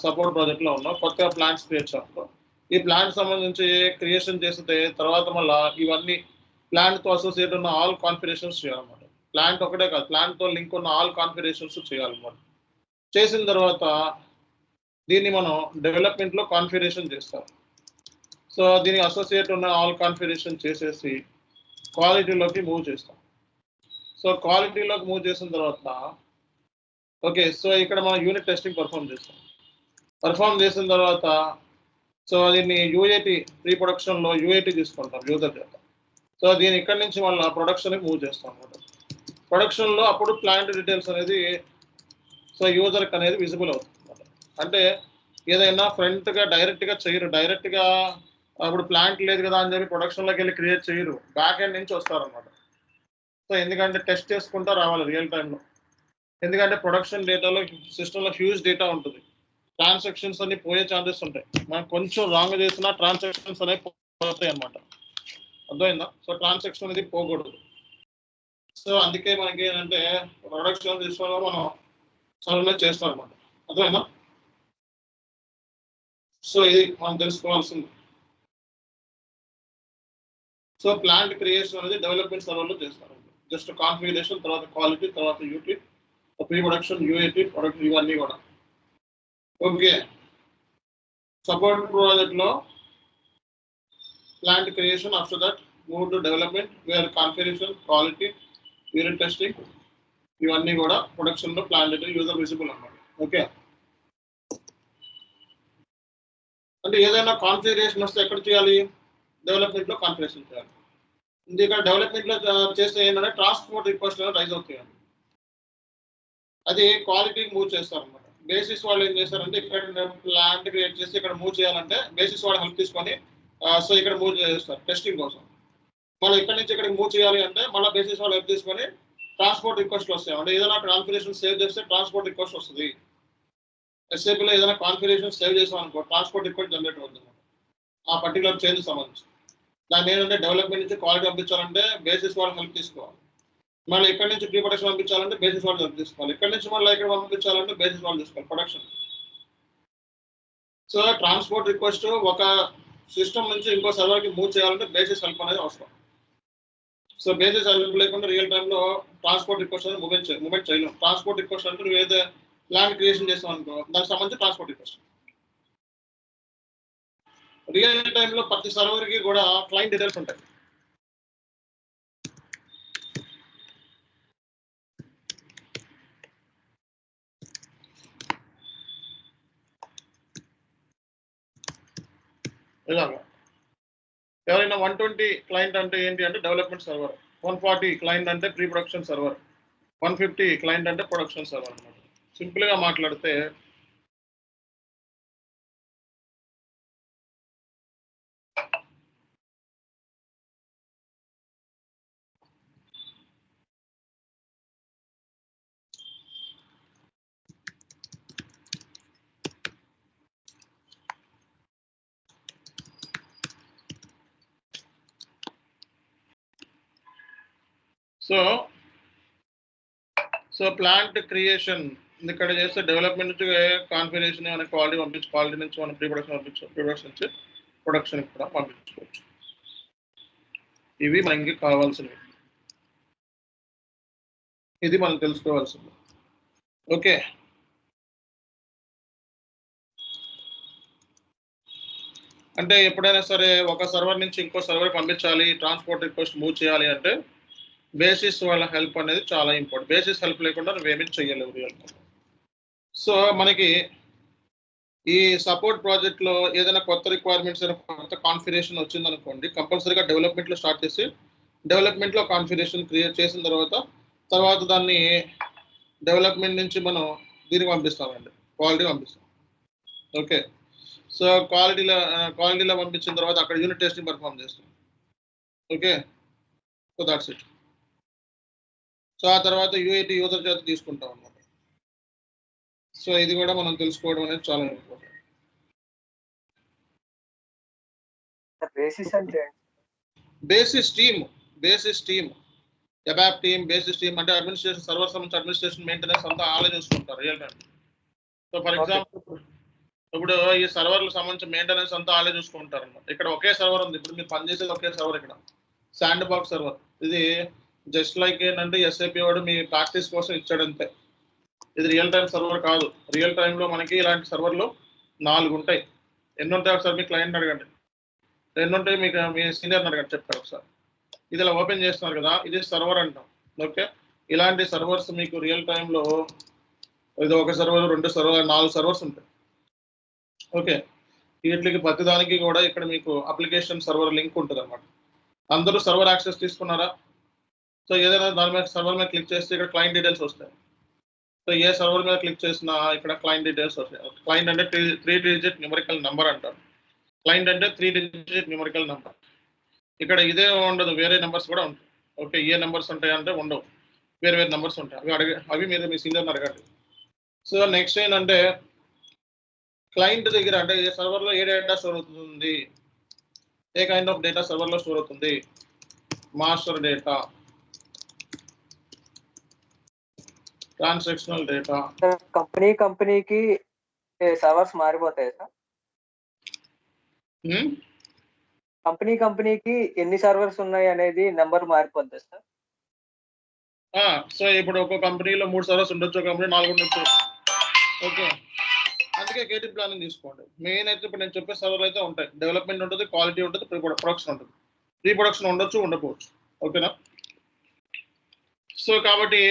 A: సపోర్ట్ ప్రాజెక్ట్లో ఉన్నావు, కొత్తగా ప్లాంట్స్ క్రియేట్ చేస్తావు. ఈ ప్లాంట్ సంబంధించి క్రియేషన్ చేస్తే తర్వాత మళ్ళీ ఇవన్నీ ప్లాంట్తో అసోసియేట్ ఉన్న ఆల్ కాన్ఫిగరేషన్స్ చేయాలన్నమాట. ప్లాంట్ ఒకటే కాదు, ప్లాంట్తో లింక్ ఉన్న ఆల్ కాన్ఫిగరేషన్స్ చేయాలన్నమాట. చేసిన తర్వాత దీన్ని మనం డెవలప్మెంట్లో కాన్ఫిగరేషన్ చేస్తాం. సో దీనికి అసోసియేట్ ఉన్న ఆల్ కాన్ఫిగరేషన్ చేసేసి క్వాలిటీలోకి మూవ్ చేస్తాం. సో క్వాలిటీలోకి మూవ్ చేసిన తర్వాత ఓకే, సో ఇక్కడ మనం యూనిట్ టెస్టింగ్ పర్ఫామ్ చేసిన తర్వాత సో దీన్ని యూఏటీ ప్రీ ప్రొడక్షన్లో యూఏటీ తీసుకుంటాం యూజర్ చేత. సో దీన్ని ఇక్కడి నుంచి మళ్ళీ ప్రొడక్షన్కి మూవ్ చేస్తాం అనమాట. ప్రొడక్షన్లో అప్పుడు ప్లాంట్ డీటెయిల్స్ అనేది సో యూజర్కి అనేది విజిబుల్ అవుతుంది అనమాట. అంటే ఏదైనా ఫ్రంట్గా డైరెక్ట్గా చేయరు, డైరెక్ట్గా అప్పుడు ప్లాంట్ లేదు కదా అని చెప్పి ప్రొడక్షన్లోకి వెళ్ళి క్రియేట్ చేయరు, బ్యాక్ ఎండ్ నుంచి వస్తారనమాట. సో ఎందుకంటే టెస్ట్ చేసుకుంటూ రావాలి రియల్ టైంలో. ఎందుకంటే ప్రొడక్షన్ డేటాలో సిస్టంలో హ్యూజ్ డేటా ఉంటుంది, ట్రాన్సాక్షన్స్ అన్ని పోయే ఛాన్సెస్ ఉంటాయి. మనం కొంచెం రాంగ్ చేసినా ట్రాన్సాక్షన్స్ అనేవి పోతాయి అనమాట. అర్థమైందా? సో ట్రాన్సాక్షన్ అనేది పోకూడదు. సో అందుకే మనకి ఏంటంటే ప్రొడక్షన్ సిస్టంలో మనం సర్వే చేస్తాం అనమాట. అర్థమైందా? సో ఇది మనం తెలుసుకోవాల్సింది. సో ప్లాంట్ క్రియేషన్ అనేది డెవలప్మెంట్ సర్వర్లో చేస్తారు. జస్ట్ కాన్ఫిగరేషన్, తర్వాత క్వాలిటీ, తర్వాత UT, pre production, UAT, product, ఇవన్నీ కూడా. ఓకే, సపోర్ట్ ప్రాజెక్ట్లో plant creation, after that move to development where configuration, quality, unit testing, ఇవన్నీ కూడా ప్రొడక్షన్లో ప్లాంట్ డేటా యూజర్ విజిబుల్ అన్నమాట. ఓకే, అంటే ఏదైనా కాన్ఫిగరేషన్ వస్తే ఎక్కడ చేయాలి? డెవలప్మెంట్లో కాన్ఫిగరేషన్ చేయాలి. ఇక్కడ డెవలప్మెంట్లో చేస్తే ఏంటంటే ట్రాన్స్పోర్ట్ రిక్వెస్ట్ రైజ్ అవుతాయి. అది క్వాలిటీకి మూవ్ చేస్తారు అనమాట. బేసిస్ వాళ్ళు ఏం చేస్తారంటే ఇక్కడ ప్లాంట్ క్రియేట్ చేసి ఇక్కడ మూవ్ చేయాలంటే బేసిస్ వాళ్ళు హెల్ప్ తీసుకొని సో ఇక్కడ మూవ్ చేస్తారు టెస్టింగ్ కోసం. మళ్ళీ ఇక్కడ నుంచి ఇక్కడికి మూవ్ చేయాలి అంటే మళ్ళీ బేసిస్ వాళ్ళు హెల్ప్ తీసుకొని ట్రాన్స్పోర్ట్ రిక్వెస్ట్ వస్తాయి. అంటే ఏదైనా కాన్ఫిగరేషన్ సేవ్ చేస్తే ట్రాన్స్పోర్ట్ రిక్వెస్ట్ వస్తుంది. ఎస్ఏపీలో ఏదైనా కాన్ఫిగరేషన్ సేవ్ చేసాం అనుకో ట్రాన్స్పోర్ట్ రిక్వెస్ట్ జనరేట్ అవుతుంది ఆ పర్టికులర్ చేంజ్ సంబంధించి. దాన్ని ఏంటంటే డెవలప్మెంట్ నుంచి క్వాలిటీ పంపించాలంటే బేసిస్ వాళ్ళు హెల్ప్ తీసుకోవాలి. మళ్ళీ ఇక్కడ నుంచి ప్రీ ప్రొడక్షన్ పంపించాలంటే బేసిస్ వాళ్ళు హెల్ప్ తీసుకోవాలి. ఇక్కడ నుంచి మళ్ళీ ఇక్కడ పంపించాలంటే బేసిస్ వాళ్ళు తీసుకోవాలి ప్రొడక్షన్. సో ట్రాన్స్పోర్ట్ రిక్వెస్ట్ ఒక సిస్టమ్ నుంచి ఇంకో సర్వర్కి మూవ్ చేయాలంటే బేసిస్ హెల్ప్ అనేది అవసరం. సో బేసిస్ హెల్ప్ లేకుండా రియల్ టైంలో ట్రాన్స్పోర్ట్ రిక్వెస్ట్ అనేది మూవ్మెంట్ చేయలేం. ట్రాన్స్పోర్ట్ రిక్వెస్ట్ అంటే నువ్వు ఏదైతే ప్లాన్ క్రియేషన్ చేస్తాం అనుకో దానికి సంబంధించి ట్రాన్స్పోర్ట్ రిక్వెస్ట్. రియల్ టైంలో ప్రతి సర్వర్కి కూడా క్లయింట్ డీటెయిల్స్ ఉంటాయి. ఇలాగా ఎవరైనా 120 క్లయింట్ అంటే ఏంటి అంటే డెవలప్మెంట్ సర్వర్, 140 క్లయింట్ అంటే ప్రీ ప్రొడక్షన్ సర్వర్, 150 క్లయింట్ అంటే ప్రొడక్షన్ సర్వర్ అనమాట. సింపుల్గా మాట్లాడితే సో ప్లాంట్ క్రియేషన్ ఇక్కడ చేస్తే డెవలప్మెంట్ నుంచి కాన్ఫిగరేషన్ మన క్వాలిటీ పంపించి, క్వాలిటీ నుంచి మనం ప్రీ ప్రొడక్షన్ పంపించు, ప్రీ ప్రొడక్షన్ నుంచి ప్రొడక్షన్కి కూడా పంపించుకోవచ్చు. ఇవి మనకి కావాల్సినవి, ఇది మనం తెలుసుకోవాల్సింది. ఓకే, అంటే ఎప్పుడైనా సరే ఒక సర్వర్ నుంచి ఇంకో సర్వర్ పంపించాలి, ట్రాన్స్పోర్ట్ రిక్వెస్ట్ మూవ్ చేయాలి అంటే బేసిస్ వాళ్ళ హెల్ప్ అనేది చాలా ఇంపార్టెంట్. బేసిస్ హెల్ప్ లేకుండా నువ్వేమీ చేయలేవు రియల్. సో మనకి ఈ సపోర్ట్ ప్రాజెక్ట్లో ఏదైనా కొత్త రిక్వైర్మెంట్స్, కొత్త కాన్ఫిగరేషన్ వచ్చిందనుకోండి, కంపల్సరీగా డెవలప్మెంట్లో స్టార్ట్ చేసి డెవలప్మెంట్లో కాన్ఫిగరేషన్ క్రియేట్ చేసిన తర్వాత దాన్ని డెవలప్మెంట్ నుంచి మనం దీనికి పంపిస్తామండి, క్వాలిటీ పంపిస్తాం. ఓకే, సో క్వాలిటీలో పంపించిన తర్వాత అక్కడ యూనిట్ టెస్టింగ్ పర్ఫామ్ చేస్తాం. Okay, so that's it. So ఆ తర్వాత యూఏటీ యూజర్ చేత తీసుకుంటాం అన్నమాట. సో ఇది కూడా మనం తెలుసుకోవడం అనేది చాలా ఇంపార్టెంట్.
E: బేసిస్ అంటే
A: basis team ABAP team, basis team అంటే అడ్మినిస్ట్రేషన్, సర్వర్ సంబంధించి అడ్మినిస్ట్రేషన్, మెయింటెనెన్స్ అంతా ఆలే చూసుకుంటారు real time. So for example ఇప్పుడు ఈ సర్వర్లకు సంబంధించి మెయింటెనెన్స్ అంతా ఆలే చూసుకుంటారు అన్నమాట. ఇక్కడ ఒకే సర్వర్ ఉంది, ఇప్పుడు మీరు పనిచేసేది ఒకే సర్వర్, ఇక్కడ శాండ్ బాక్స్ సర్వర్. ఇది జస్ట్ లైక్ ఏంటంటే ఎస్ఐపి వాడు మీ ప్రాక్టీస్ కోసం ఇచ్చాడంతే. ఇది రియల్ టైం సర్వర్ కాదు. రియల్ టైంలో మనకి ఇలాంటి సర్వర్లు 4 ఉంటాయి. ఎన్ని ఉంటాయి ఒకసారి మీ క్లయింట్ అడగండి, ఎన్ని ఉంటాయి మీకు మీ సీనియర్ అడగండి, చెప్తారు ఒకసారి. ఇది ఇలా ఓపెన్ చేస్తున్నారు కదా, ఇది సర్వర్ అంటాం. ఓకే, ఇలాంటి సర్వర్స్ మీకు రియల్ టైంలో ఇది ఒక సర్వర్, 2 సర్వర్, 4 సర్వర్స్ ఉంటాయి. ఓకే, వీటికి ప్రతిదానికి కూడా ఇక్కడ మీకు అప్లికేషన్ సర్వర్ లింక్ ఉంటుంది అనమాట. అందరూ సర్వర్ యాక్సెస్ తీసుకున్నారా? సో ఏదైనా దాని మీద సర్వర్ మీద క్లిక్ చేస్తే ఇక్కడ క్లయింట్ డీటెయిల్స్ వస్తాయి. సో ఏ సర్వర్ మీద క్లిక్ చేసినా ఇక్కడ క్లయింట్ డీటెయిల్స్ వస్తాయి. క్లయింట్ అంటే 3 డిజిట్ న్యూమరికల్ నెంబర్ అంటారు. క్లయింట్ అంటే 3 డిజిట్ న్యూమరికల్ నెంబర్. ఇక్కడ ఇదే ఉండదు, వేరే నెంబర్స్ కూడా ఉంటాయి. ఓకే, ఏ నెంబర్స్ ఉంటాయంటే ఉండవు, వేరే వేరే నెంబర్స్ ఉంటాయి. అవి మీరు మీ సీనియర్ని అడగండి. సో నెక్స్ట్ ఏంటంటే క్లయింట్ దగ్గర అంటే ఏ సర్వర్లో ఏ డేటా స్టోర్ అవుతుంది, ఏ కైండ్ ఆఫ్ డేటా సర్వర్లో స్టోర్ అవుతుంది. Master data, transactional data.
E: కంపెనీకి సర్వర్స్ మారిపోతాయి సార్? కంపెనీకి ఎన్ని సర్వర్స్ ఉన్నాయి అనేది నెంబర్ మారిపోద్ది సార్?
A: సో ఇప్పుడు ఒక కంపెనీలో 3 సర్వర్స్ ఉండొచ్చు, ఒక కంపెనీ 4 ఉండొచ్చు. ఓకే, అందుకే కేటీ ప్లానింగ్ తీసుకోండి. మెయిన్ అయితే ఇప్పుడు నేను చెప్పే సర్వర్లు అయితే ఉంటాయి. డెవలప్మెంట్ ఉంటుంది, క్వాలిటీ ఉంటుంది, ప్రొడక్షన్ ఉంటుంది. రీప్రొడక్షన్ ఉండొచ్చు, ఉండకపోవచ్చు. ఓకేనా? సో కాబట్టి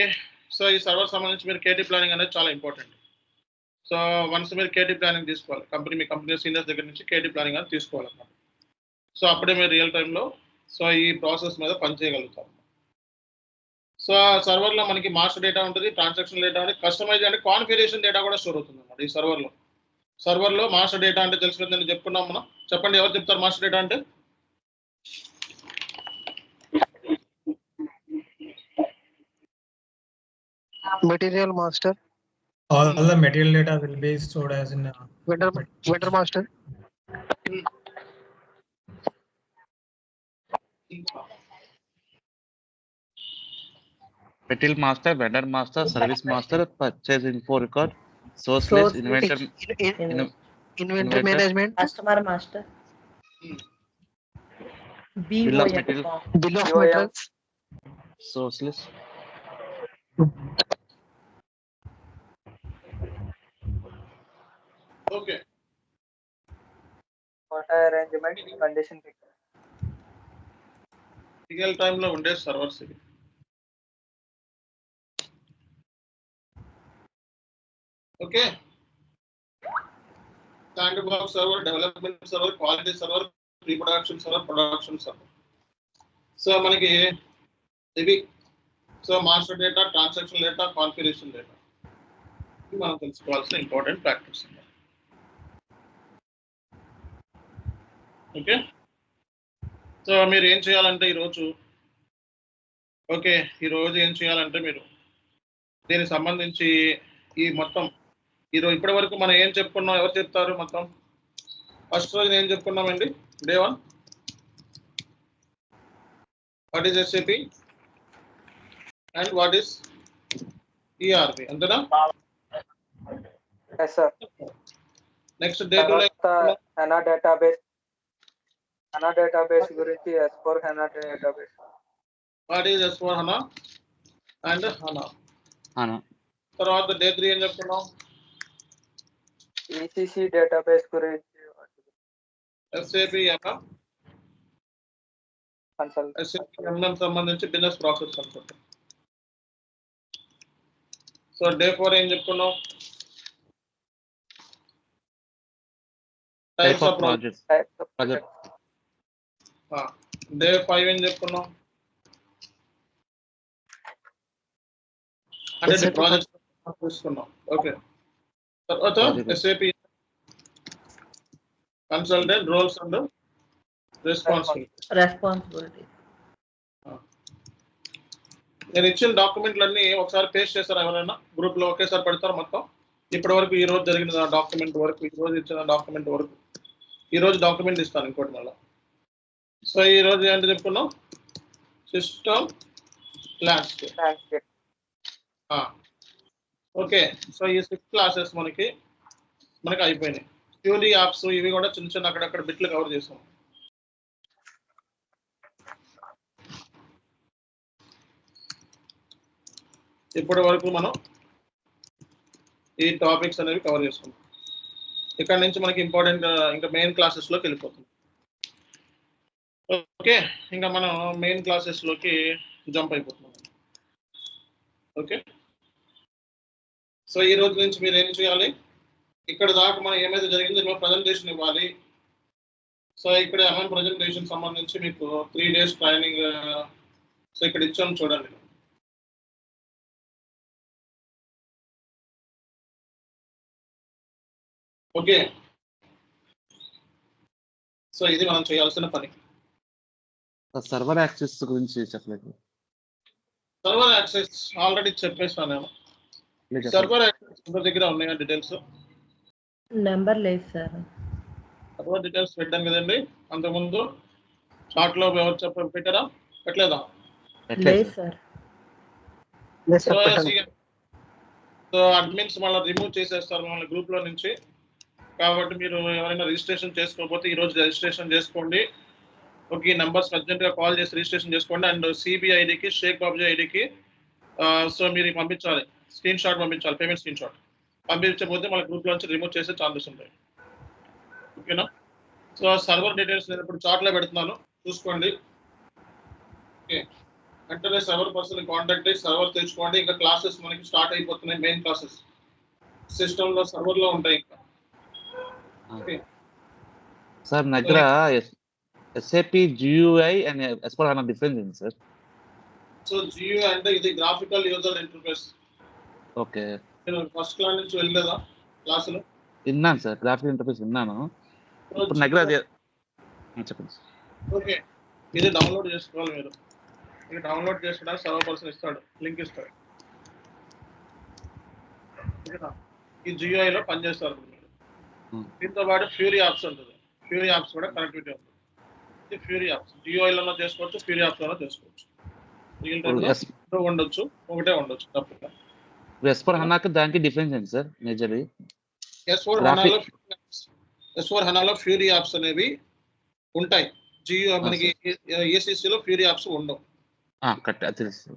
A: సో ఈ సర్వర్ సంబంధించి మీరు కేటీ ప్లానింగ్ అనేది చాలా ఇంపార్టెంట్. సో వన్స్ మీరు కేటీ ప్లానింగ్ తీసుకోవాలి, మీ కంపెనీ సీనియర్స్ దగ్గర నుంచి కేటీ ప్లానింగ్ అనేది తీసుకోవాలన్నమాట. సో అప్పుడే మీరు రియల్ టైంలో సో ఈ ప్రాసెస్ మీద పనిచేయగలుగుతారు. సో ఆ సర్వర్లో మనకి మాస్టర్ డేటా ఉంటుంది, ట్రాన్సాక్షన్ డేటా ఉంటుంది, కస్టమైజ్ అంటే కాన్ఫిగరేషన్ డేటా కూడా స్టోర్ అవుతుంది అన్నమాట ఈ సర్వర్లో. మాస్టర్ డేటా అంటే తెలుసుకుందని చెప్పుకున్నాం మనం. చెప్పండి, ఎవరు చెప్తారు మాస్టర్ డేటా అంటే?
C: Material master,
H: All the material data will be stored as in
C: vendor master,
D: Material master, vendor master, service master, purchase info record, source list, inventor
C: inventory management,
I: customer master,
D: bill of material,
C: bill of materials,
D: source list.
A: Okay,
E: arrangement, condition
A: real టైంలో ఉండే servers ఇవి. Okay, sand box server, development server, quality server, reproduction server, production server. So మనకి ఇవి so master data, transaction data, configuration data, ఇవి మనం తెలుసుకోవాల్సిన important factors. Okay, so మీరు ఏం చేయాలంటే ఈరోజు ఏం చేయాలంటే మీరు దీనికి సంబంధించి ఈ మొత్తం ఇప్పటి వరకు మనం ఏం చెప్పుకున్నాం, ఎవరు చెప్తారు? మొత్తం ఫస్ట్ రోజు ఏం చెప్పుకున్నామండి? Day 1 what is SAP and what is ERP, అంతేనా? నెక్స్ట్ డే 2
E: HANA డేటాబేస్ గురించి, S/4HANA database.
A: What is S/4HANA and HANA. తర్వాత డే 3 ఏం చెప్పుకున్నాం?
E: ECC డేటాబేస్ గురించి,
A: SAP MM సంబంధించి business process consult. So day 4 ఏం చెప్పుకున్నాం? Types of projects. డే 5 ఏం చెప్పుకున్నాం? అంటే ప్రాజెక్ట్స్ తీసుకున్నాం. ఓకే, తర్వాత SAP consultant roles and responsibility. నేను ఇచ్చిన డాక్యుమెంట్లన్నీ ఒకసారి పేస్ట్ చేస్తారా? ఎవరైనా గ్రూప్లో ఒకేసారి పెడతారు మొత్తం? ఇప్పటి వరకు ఈ రోజు జరిగిన డాక్యుమెంట్ వరకు, ఈ రోజు ఇచ్చిన డాక్యుమెంట్ వరకు, ఈ రోజు డాక్యుమెంట్ ఇస్తాను ఇంకోటి మళ్ళీ. సో ఈ రోజు ఏంటి చెప్పుకున్నాం? System landscape. ఓకే, సో ఈ 6 క్లాసెస్ మనకి అయిపోయినాయి. థియరీ యాప్స్ ఇవి కూడా చిన్న చిన్న అక్కడక్కడ బిట్లు కవర్ చేసాం. ఇప్పటి వరకు మనం ఈ టాపిక్స్ అనేవి కవర్ చేసుకున్నాం. ఇక్కడ నుంచి మనకి ఇంపార్టెంట్ ఇంకా మెయిన్ క్లాసెస్లోకి వెళ్ళిపోతుంది. ఓకే, ఇంకా మనం మెయిన్ క్లాసెస్లోకి జంప్ అయిపోతున్నాం. ఓకే. సో ఈ రోజు నుంచి మీరు ఏం చేయాలి, ఇక్కడ దాకా మనం ఏమైతే జరిగిందో దీనిలో ప్రజెంటేషన్ ఇవ్వాలి. సో ఇక్కడ ఎంఎం ప్రజెంటేషన్ సంబంధించి మీకు 3 days ట్రైనింగ్ సో ఇక్కడ ఇచ్చాము చూడండి. ఓకే. సో ఇది మనం చేయాల్సిన పని.
D: సర్వర్ యాక్సెస్ గురించి చెప్పలేదు.
A: సర్వర్ యాక్సెస్ ఆల్రెడీ చెప్పేసాను నేను. సర్వర్ యాక్సెస్ అందరి దగ్గర ఉన్నాయా డీటెయిల్స్?
I: నెంబర్ లేదు సార్.
A: సర్వర్ డీటెయిల్స్ పెట్టాను కదండి అంతకుముందు చాట్లో ఎవరు పెట్టారా? పెట్టలేదా?
I: లేదు సార్.
A: సో అడ్మిన్స్ మళ్ళీ రిమూవ్ చేసేస్తారు మన గ్రూప్ లో నుంచి. కాబట్టి మీరు ఎవరైనా రిజిస్ట్రేషన్ చేసుకోకపోతే ఈ రోజు రిజిస్ట్రేషన్ చేసుకోండి. ఓకే, నంబర్స్ అర్జెంట్గా కాల్ చేసి రిజిస్ట్రేషన్ చేసుకోండి. అండ్ సిబి ఐడికి, షేక్ బాబుజీ ఐడికి సో మీరు పంపించాలి, స్క్రీన్ షాట్ పంపించాలి, పేమెంట్ స్క్రీన్ షాట్ పంపించకపోతే మన గ్రూప్ నుంచి రిమూవ్ చేసే ఛాన్సెస్ ఉంటాయి. ఓకేనా? సో సర్వర్ డీటెయిల్స్ నేను ఇప్పుడు చాట్లో పెడుతున్నాను, చూసుకోండి. ఓకే, వెంటనే సర్వర్ పర్సన్ కాంటాక్ట్ అయ్యి సర్వర్ తెచ్చుకోండి. ఇంకా క్లాసెస్ మనకి స్టార్ట్ అయిపోతున్నాయి. మెయిన్ క్లాసెస్ సిస్టంలో సర్వర్లో ఉంటాయి ఇంకా. ఓకే
D: సార్ నా దగ్గర SAP GUI and S/4HANA difference ఏంటి సార్?
A: సో GUI అంటే ఇది గ్రాఫికల్ యూజర్ ఇంటర్ఫేస్.
D: ఓకే,
A: నేను ఫస్ట్ క్లాస్ నుంచి వెళ్ళలేదా క్లాసులో?
D: విన్నాను సార్, గ్రాఫికల్ ఇంటర్ఫేస్ విన్నాను. ఇప్పుడు నా దగ్గర అది చెప్పండి సార్.
A: ఓకే, ఇది డౌన్లోడ్ చేసుకోవాలి మీరు. ఇది డౌన్లోడ్ చేసుకోవడానికి సర్వర్ పర్సన్ ఇస్తాడు, లింక్ ఇస్తాడు. ఓకేనా? ఈ GUIలో పనిచేస్తారు మీరు. దీంతో పాటు ఫ్యూరీ యాప్స్ ఉంటుంది. ఫ్యూరీ యాప్స్ కూడా కనెక్టివిటీ ఉంటుంది. ఇది ఫ్యూరీ యాప్స్ GUIలోనో చేసుకోవచ్చు, ఫ్యూరీ యాప్స్లోనో చేసుకోవచ్చు. రియల్ టైంలో ఉండొచ్చు, ఒకటే ఉండొచ్చు తప్పకుండా.
D: S/4HANAకి దానికి డిఫరెన్స్ ఏంటి సార్ మేజర్లీ?
A: S/4HANAలో ఫ్యూరీ యాప్స్ అనేవి ఉంటాయి. మనకి ACCలో ఫ్యూరీ యాప్స్ ఉండవు.
D: తెలుసు.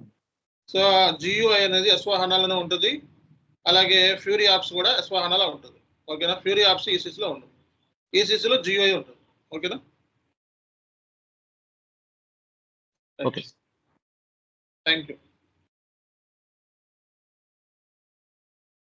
A: సో GUI అనేది S/4HANAలోనే ఉంటుంది. అలాగే ఫ్యూరీ యాప్స్ కూడా S/4HANAలో ఉంటుంది. ఓకేనా? ఫ్యూరీ యాప్స్ ECCలో ఉండవు, ECCలో GUI ఉంటుంది. ఓకేనా?
D: Okay,
A: thank you.